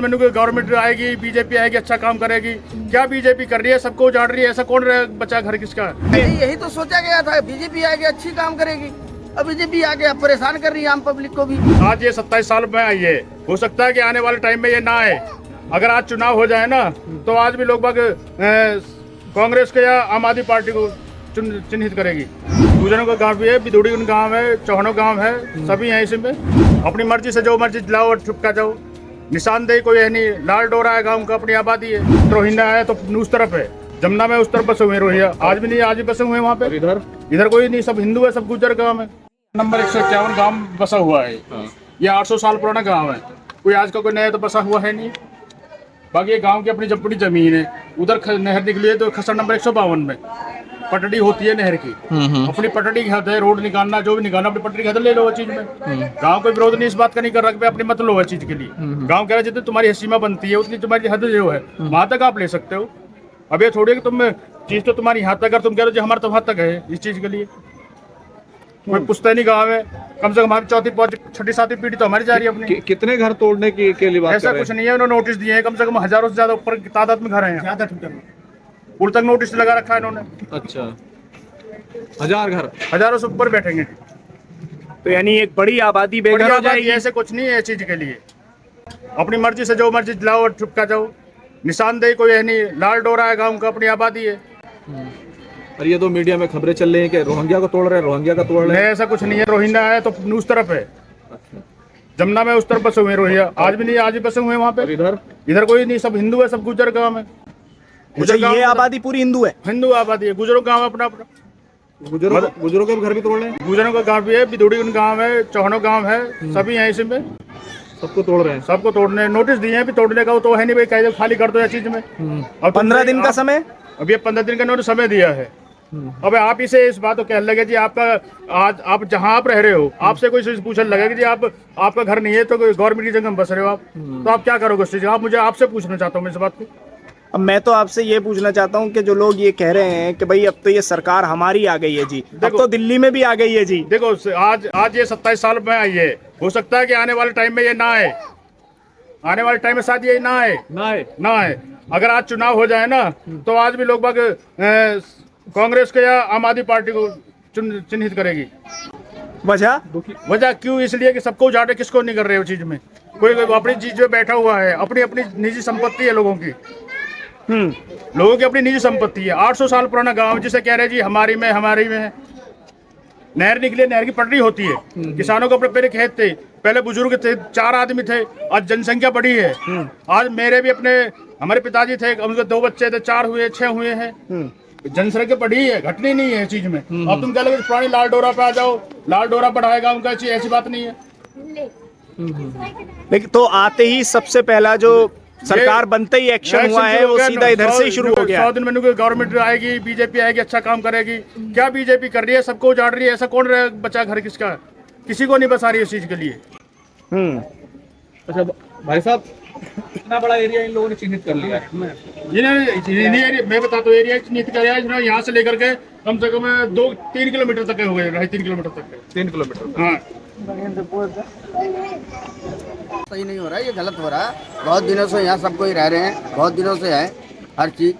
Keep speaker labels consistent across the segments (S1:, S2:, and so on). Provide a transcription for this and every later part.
S1: दिन मैंने गवर्नमेंट आएगी, बीजेपी आएगी, अच्छा काम करेगी। क्या बीजेपी कर रही है? सबको उजाड़ रही है। ऐसा कौन बचा घर किसका?
S2: यही तो सोचा गया था, बीजेपी आएगी अच्छी काम करेगी। अब बीजेपी आके अब परेशान कर रही है आम पब्लिक को भी।
S1: आज ये 27 साल में आई है, हो सकता है कि आने वाले टाइम में ये ना आए। अगर आज चुनाव हो जाए ना, तो आज भी लोग कांग्रेस के या आम आदमी पार्टी को चिन्हित करेगी। गुजरों का गांव भी है, बिदुड़ी गांव है, चौहानों गांव है, सभी हैं इसमें। अपनी मर्जी से जो मर्जी लाओ और चुपका जाओ। निशानदेही कोई है नहीं। लाल डोरा है गांव का, अपनी आबादी है। रोहिंग्या है तो उस तरफ है, जमुना में उस तरफ बसे हुए रोहिंग्या। आज भी नहीं, आज भी बसे हुए हैं वहाँ पे। इधर कोई नहीं, सब हिंदू है, सब गुजर गाँव है। नंबर 151 गाँव बसा हुआ है। ये 800 साल पुराना गाँव है। कोई आज का कोई नया तो बसा हुआ है नहीं। बाकी ये गांव की अपनी अपनी जमीन है। उधर नहर निकली है तो खसर नंबर 152 में पटड़ी होती है नहर की। अपनी पटड़ी हद है, रोड निकालना जो भी निकालना अपनी पटड़ी हद ले लो। चीज में गांव कोई विरोध नहीं इस बात का नहीं कर रहा कि अपनी मत लो है चीज के लिए। गांव कह रहा है जितनी तुम्हारी सीमा बनती है उतनी तुम्हारी हद जो है वहां तक आप ले सकते हो। अब ये थोड़ी कि तुम चीज तो तुम्हारी यहाँ तक, अगर तुम कह रहे हो हमारा तो वहां तक है इस चीज के लिए। कोई पुश्तैनी गाँव है, कम से कम हमारी चौथी छठी सातवीं पीढ़ी तो हमारी जा रही है अपनी।
S3: कितने घर तोड़ने के लिए बात
S1: ऐसा कुछ नहीं है। उन्होंने नोटिस दिए हैं, कम से कम हजारों से ज्यादा ऊपर की तादाद में घर हैं। पुल तक नोटिस लगा रखा है इन्होंने।
S3: अच्छा, 1000 घर,
S1: हजारों से ऊपर बैठेंगे।
S4: तो यानी एक बड़ी आबादी बेघर हो जाएगी।
S1: ऐसे कुछ नहीं है इस चीज के लिए। अपनी मर्जी से जो मर्जी लाओ और चुपका जाओ। निशानदेही कोई है नहीं। लाल डोरा है गांव का, अपनी आबादी है।
S3: और ये तो मीडिया में खबरें चल रही हैं कि रोहिंग्या को तोड़ रहे हैं, रोहिंग्या का तोड़ रहे हैं।
S1: ऐसा कुछ नहीं है। रोहिंग्या है तो उस तरफ है, जमुना में उस तरफ बसे हुए हैं रोहिंग्या। आज भी नहीं, आज भी बसे हुए हैं वहाँ पे। इधर कोई नहीं, सब हिंदू है, सब गुजर गाँव है।
S4: ये आबादी पूरी हिंदू है,
S1: हिंदू आबादी है। गुजरों गाँव अपना अपना।
S3: गुजरों के घर भी तोड़ रहे हैं।
S1: गुजरों का गाँव भी है, बिदुड़ी गाँव है, चौहानों गाँव है, सभी हैं इसमें।
S3: सबको तोड़ रहे हैं।
S1: सबको तोड़ने नोटिस दिए हैं। भी तोड़ने का वो तो है नहीं भाई, कह दो खाली कर दो या चीज में। अब
S4: 15 दिन का समय,
S1: अब ये 15 दिन का नोटिस समय दिया है। अब आप इसे इस बात को कहने लगे जी आपका आज आप जहाँ आप रह रहे हो आपसे कोई चीज पूछने लगे कि जी आपका घर नहीं है तो गवर्नमेंट की जगह में बस रहे हो आप, तो आप क्या करोगे उस चीज? आप मुझे आपसे पूछना चाहता हूँ मैं इस बात को।
S4: अब मैं तो आपसे ये पूछना चाहता हूँ कि जो लोग ये कह रहे हैं कि भाई अब तो ये सरकार हमारी आ गई है जी, अब तो दिल्ली में भी आ गई है जी।
S1: देखो आज ये 27 साल में आई है, हो सकता है कि आने वाले टाइम में ये ना आए। आने वाले टाइम में शायद ये ना आए। अगर आज चुनाव हो जाए ना, तो आज भी लोग कांग्रेस के या आम आदमी पार्टी को चिन्हित करेगी। वजह क्यों? इसलिए कि सबको उजाड़े किसको नहीं कर रहे हो चीज में। कोई अपनी चीज में बैठा हुआ है। अपनी अपनी निजी संपत्ति है लोगों की। लोगों की अपनी निजी संपत्ति है। 800 साल पुराना गांव जिसे कह रहे हैं जी हमारी में है। नहर निकली, नहर की पटरी होती है। किसानों को अपने पेड़ खेत थे, पहले बुजुर्ग थे, 4 आदमी थे। आज जनसंख्या बढ़ी है। आज मेरे भी हमारे पिताजी थे, उनके 2 बच्चे थे, 4 हुए, 6 हुए हैं। जनसंख्या बढ़ी है, घटनी नहीं है चीज में। अब तुम कह लगे पुरानी लाल डोरा पे आ जाओ, लाल डोरा बढ़ाएगा उनका, ऐसी बात नहीं है।
S4: लेकिन तो आते ही सबसे पहला जो सरकार बनते ही एक्शन हुआ है वो सीधा इधर से ही शुरू हो गया।
S1: 100 दिन में गवर्नमेंट आएगी, बीजेपी आएगी, अच्छा काम करेगी। क्या बीजेपी कर रही है? सबको उजाड़ रही है। ऐसा कौन बचा घर किसका? किसी को नहीं बसा रही है इस चीज के लिए।
S3: अच्छा भाई साहब, कितना बड़ा एरिया इन लोगों ने चिन्हित कर लिया है?
S1: मैं बताता हूँ, एरिया चिन्हित कर लिया है। यहाँ से लेकर के कम से कम 2-3 किलोमीटर तक हो गए, 2.5-3 किलोमीटर तक।
S3: 3 किलोमीटर।
S1: हाँ,
S2: सही नहीं हो रहा है, ये गलत हो रहा है। बहुत दिनों से यहाँ सब कोई रह रहे हैं, बहुत दिनों से है हर चीज,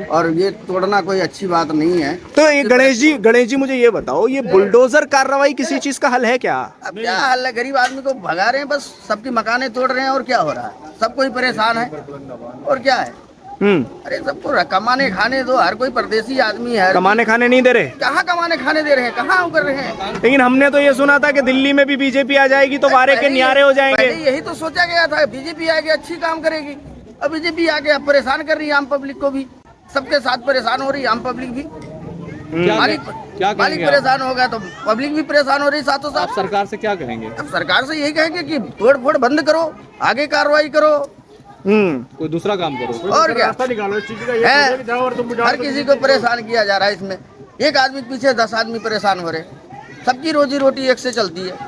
S2: और ये तोड़ना कोई अच्छी बात नहीं है।
S4: तो ये गणेश जी मुझे ये बताओ, ये बुलडोजर कार्रवाई किसी चीज का हल है क्या?
S2: अब क्या हल है? गरीब आदमी को भगा रहे हैं, बस सबकी मकाने तोड़ रहे हैं। और क्या हो रहा है? सब कोई परेशान है। और क्या है? अरे सबको कमाने खाने दो। हर कोई परदेसी आदमी है,
S4: कमाने खाने नहीं दे रहे।
S2: कहाँ कमाने खाने दे रहे हैं? कहाँ कर रहे हैं?
S4: लेकिन हमने तो ये सुना था कि दिल्ली में भी बीजेपी आ जाएगी तो वारे के न्यारे हो जाएंगे।
S2: यही तो सोचा गया था, बीजेपी आएगी अच्छी काम करेगी। अब बीजेपी आके अब परेशान कर रही है आम पब्लिक को भी। सबके साथ परेशान हो रही है आम पब्लिक भी। मालिक परेशान हो गया तो पब्लिक भी परेशान हो रही साथों साथ।
S3: आप सरकार से क्या कहेंगे?
S2: अब सरकार से यही कहेंगे कि तोड़ फोड़ बंद करो, आगे कार्रवाई करो,
S3: कोई दूसरा काम करो।
S2: और क्या
S1: निकालो इस चीज का।
S2: हर किसी को परेशान किया जा रहा है इसमें। एक आदमी के पीछे 10 आदमी परेशान हो रहे। सबकी रोजी रोटी एक से चलती है।